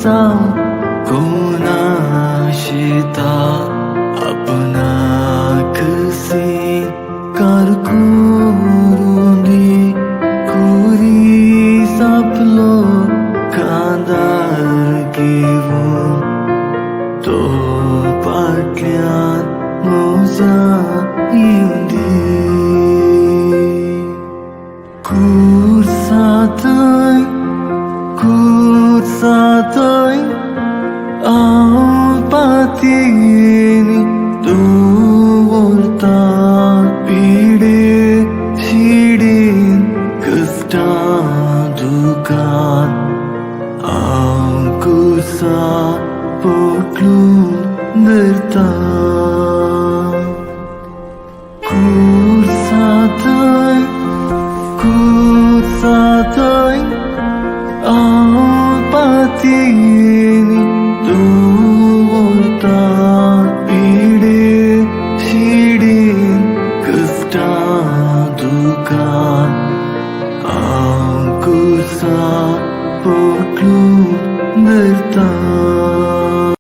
सा कोणाशिता अपना कसे कारकुरुंदी कुरी सापलो कांदार घेऊन तो पाटल्यात मोजा येऊंदी कुर्सातय पातीनी दवरता पिडे शिडीन कष्टा दुखान कुर्सा पोटलून धरता कुर्सातय पातीनी दवरता पिडे शिडीन कष्टा दुखान कुर्सा पोटलून धरता